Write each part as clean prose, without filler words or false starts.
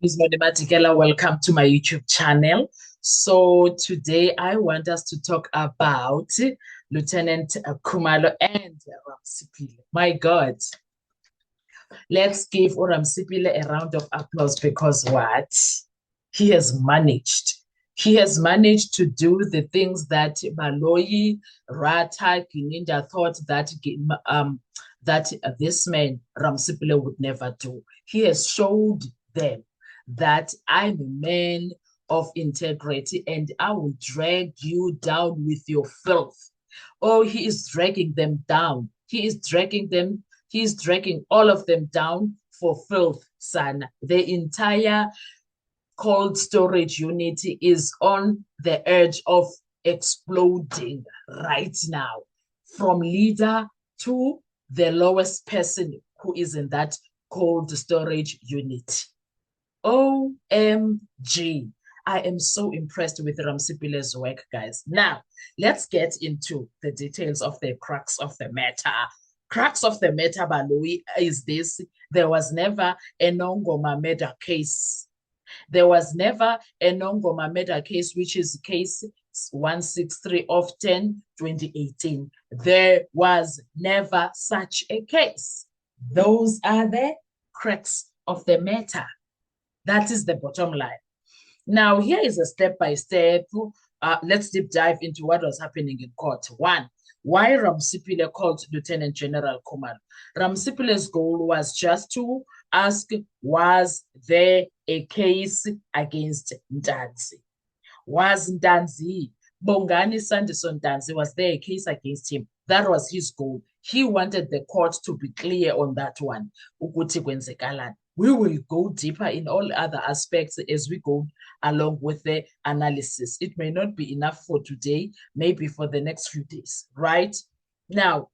Is Mathematicella. Welcome to my YouTube channel. So today I want us to talk about Lieutenant Khumalo and Ramsipile. My God, let's give Ramsipile a round of applause because what? He has managed. He has managed to do the things that Baloyi, Rata, Gininda thought that this man Ramsipile would never do. He has showed them that I'm a man of integrity and I will drag you down with your filth. Oh, he is dragging them down. He is dragging all of them down for filth, son. The entire cold storage unit is on the edge of exploding right now, from leader to the lowest person who is in that cold storage unit. OMG. I am so impressed with Ramsipile's work, guys. Now, let's get into the details of the crux of the matter. Crux of the matter, Baloyi, is this. There was never a Nongoma murder case. There was never a Nongoma murder case, which is case 163 of 10/2018. There was never such a case. Those are the crux of the matter. That is the bottom line. Now, here is a step-by-step. Let's deep dive into what was happening in court. One, why Ramsipile called Lieutenant General Khumalo. Ramsipile's goal was just to ask, was there a case against Ntanzi? Was Ntanzi, Bongani Sanderson Ntanzi, was there a case against him? That was his goal. He wanted the court to be clear on that one. We will go deeper in all other aspects as we go along with the analysis. It may not be enough for today, maybe for the next few days, right? Now,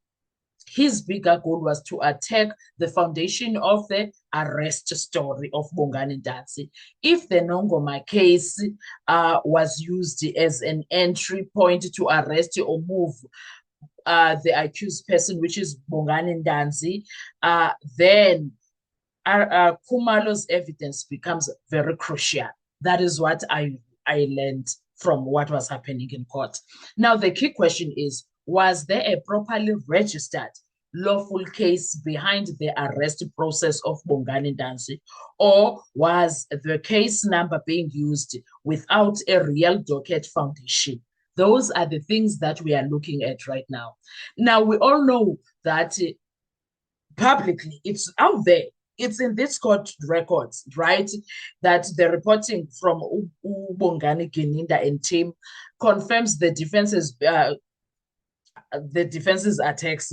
his bigger goal was to attack the foundation of the arrest story of Bongani Ntanzi. If the Nongoma case was used as an entry point to arrest or move the accused person, which is Bongani Ntanzi, then Khumalo's evidence becomes very crucial. That is what I learned from what was happening in court. Now, the key question is, was there a properly registered lawful case behind the arrest process of Bongani Ntanzi, or was the case number being used without a real docket foundation? Those are the things that we are looking at right now. Now, we all know that publicly, it's out there. It's in this court records, right? That the reporting from Bongani Gininda and team confirms the defense's attacks.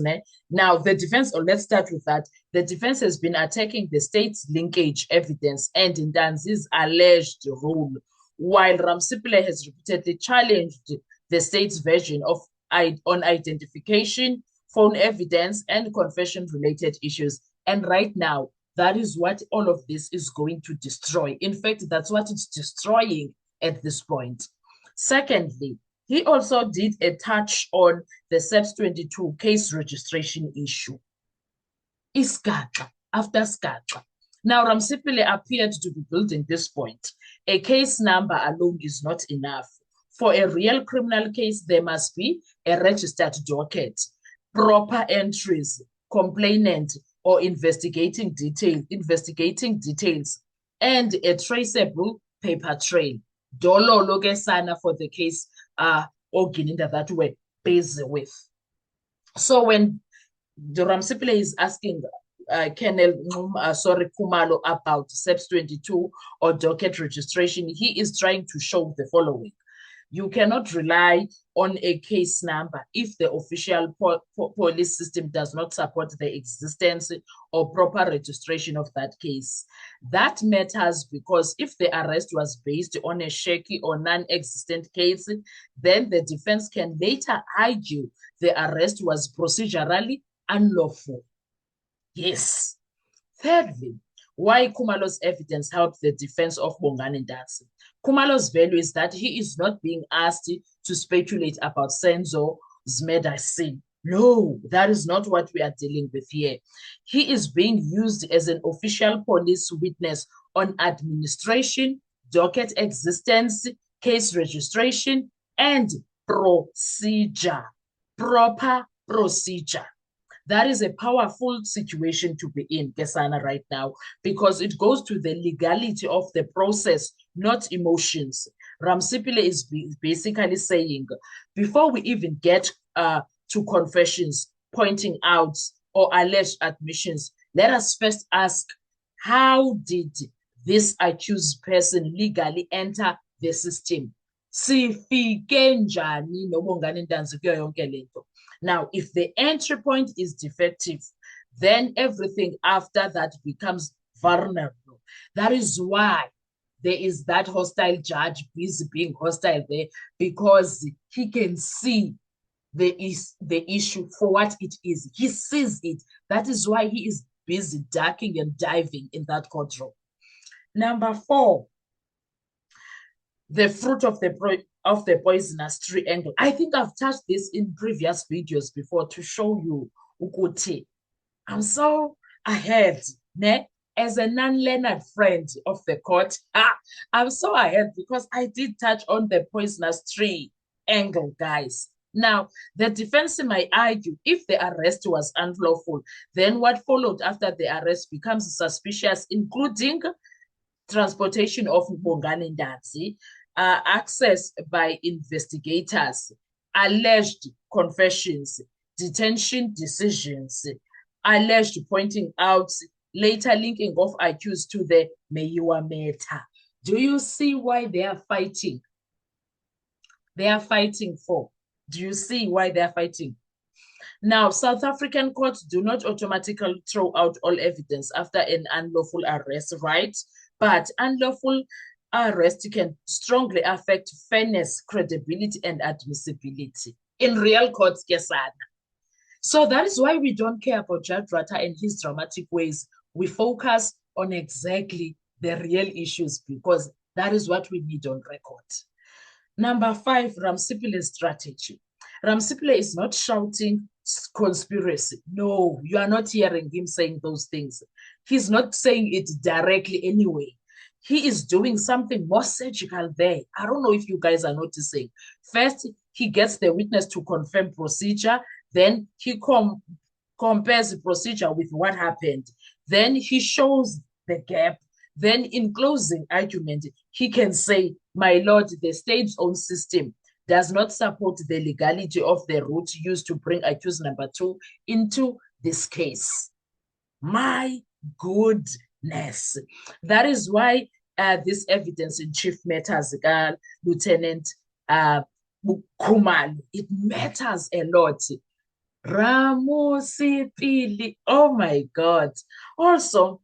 Now, the defense, or let's start with that. The defense has been attacking the state's linkage evidence and Ntanzi's alleged role, while Ramsipile has repeatedly challenged the state's version on identification, phone evidence, and confession-related issues. And right now, that is what all of this is going to destroy. In fact, that's what it's destroying at this point. Secondly, he also did a touch on the SEPS 22 case registration issue. Iskaqa, after Skaqa. Now, Ramsipile appeared to be building this point. A case number alone is not enough. For a real criminal case, there must be a registered docket, proper entries, complainant, or investigating details, and a traceable paper trail. Dolo Logesana for the case Gininda that we're busy with. So when the Ramsipile is asking Khumalo about SEPS 22 or docket registration, he is trying to show the following. You cannot rely on a case number if the official police system does not support the existence or proper registration of that case. That matters because if the arrest was based on a shaky or non-existent case, then the defense can later argue the arrest was procedurally unlawful. Yes. Thirdly, why Khumalo's evidence helped the defense of Bongani Ntanzi. Khumalo's value is that he is not being asked to speculate about Senzo's medicine. No, that is not what we are dealing with here. He is being used as an official police witness on administration, docket existence, case registration, and procedure, proper procedure. That is a powerful situation to be in, Kesana, right now, because it goes to the legality of the process, not emotions. Ramsipile is basically saying, before we even get to confessions, pointing out or alleged admissions, let us first ask, how did this accused person legally enter the system? Sifike njani nobongani ntanzi kuyo yonke lento. Now, if the entry point is defective, then everything after that becomes vulnerable. That is why there is that hostile judge busy being hostile there, because he can see the issue for what it is. He sees it. That is why he is busy ducking and diving in that courtroom. Number 4, the fruit of the poisonous tree angle. I think I've touched this in previous videos before to show you ukuthi I'm so ahead, ne? As a non-learned friend of the court, I'm so ahead because I did touch on the poisonous tree angle, guys. Now, the defense might argue if the arrest was unlawful, then what followed after the arrest becomes suspicious, including transportation of Bongani Ndanzi, access by investigators, alleged confessions, detention decisions, alleged pointing out, later linking of accused to the Meyiwa matter. Do you see why they are fighting? They are fighting for. Do you see why they are fighting? Now, South African courts do not automatically throw out all evidence after an unlawful arrest, right? But unlawful arrest can strongly affect fairness, credibility, and admissibility in real courts, Kesana. So that is why we don't care about Judge Ratta and his dramatic ways. We focus on exactly the real issues because that is what we need on record. Number 5, Ramsipile's strategy. Ramsipile is not shouting conspiracy. No, you are not hearing him saying those things. He's not saying it directly anyway. He is doing something more surgical there. I don't know if you guys are noticing. First, he gets the witness to confirm procedure. Then he compares the procedure with what happened. Then he shows the gap. Then in closing argument, he can say, my lord, the state's own system does not support the legality of the route used to bring accused number 2 into this case. My goodness. That is why this evidence in chief matters, Lieutenant Khumalo. It matters a lot. Ramosipili. Oh my God. Also,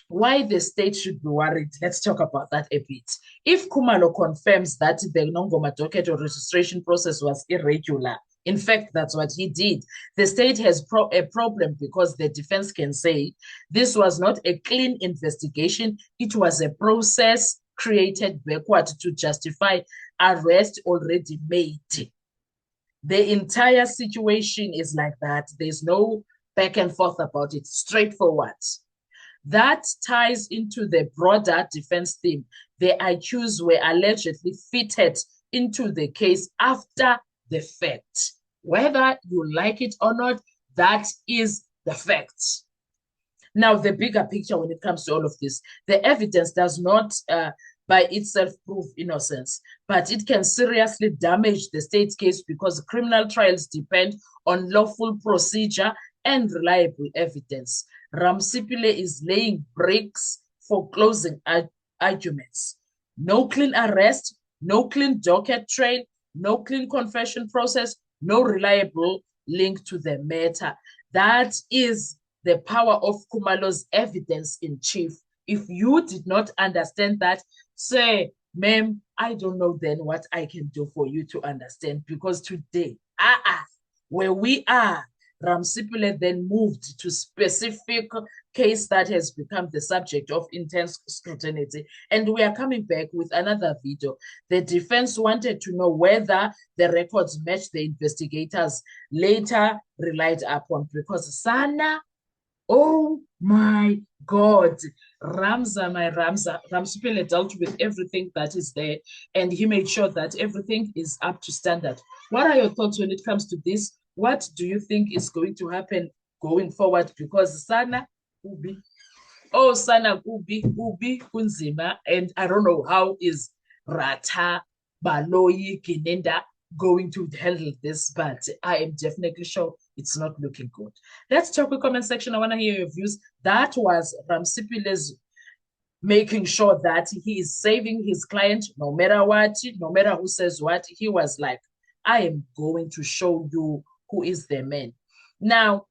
why the state should be worried. Let's talk about that a bit. If Khumalo confirms that the Nongoma docket or registration process was irregular, in fact, that's what he did, the state has a problem because the defense can say this was not a clean investigation. It was a process created backward to justify arrest already made. The entire situation is like that. There's no back and forth about it. Straightforward. That ties into the broader defense theme. The accused were allegedly fitted into the case after the fact. Whether you like it or not, that is the fact. Now, the bigger picture when it comes to all of this, the evidence does not by itself prove innocence, but it can seriously damage the state's case because criminal trials depend on lawful procedure and reliable evidence. Ramsipile is laying bricks for closing arguments. No clean arrest, no clean docket trail, no clean confession process, no reliable link to the matter. That is the power of Khumalo's evidence in chief. If you did not understand that, say, ma'am, I don't know then what I can do for you to understand, because today, where we are, Ramsipile then moved to specific case that has become the subject of intense scrutiny. And we are coming back with another video. The defense wanted to know whether the records match the investigators later relied upon, because Sana, oh my God, Ramsipele dealt with everything that is there, and he made sure that everything is up to standard. What are your thoughts when it comes to this? What do you think is going to happen going forward? Because Sana Ubi, oh Sana Ubi Kunzima, and I don't know how is Rata Baloyi Kinenda going to handle this, but I am definitely sure it's not looking good. Let's talk with comment section. I want to hear your views. That was Ramsipile's making sure that he is saving his client no matter what, no matter who says what. He was like, I am going to show you who is the man. Now,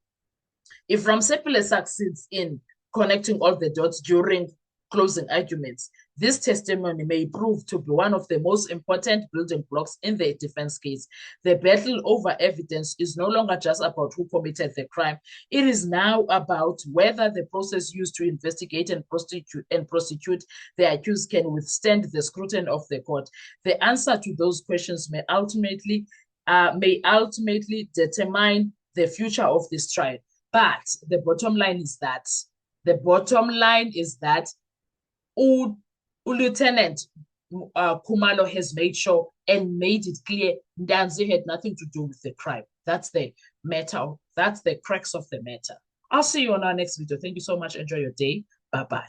if Ramsepile succeeds in connecting all the dots during closing arguments, this testimony may prove to be one of the most important building blocks in the defense case. The battle over evidence is no longer just about who committed the crime. It is now about whether the process used to investigate and prosecute the accused can withstand the scrutiny of the court. The answer to those questions may ultimately determine the future of this trial. But the bottom line is that Lieutenant Khumalo has made sure and made it clear Ndanzi had nothing to do with the crime. That's the matter. That's the crux of the matter. I'll see you on our next video. Thank you so much. Enjoy your day. Bye-bye.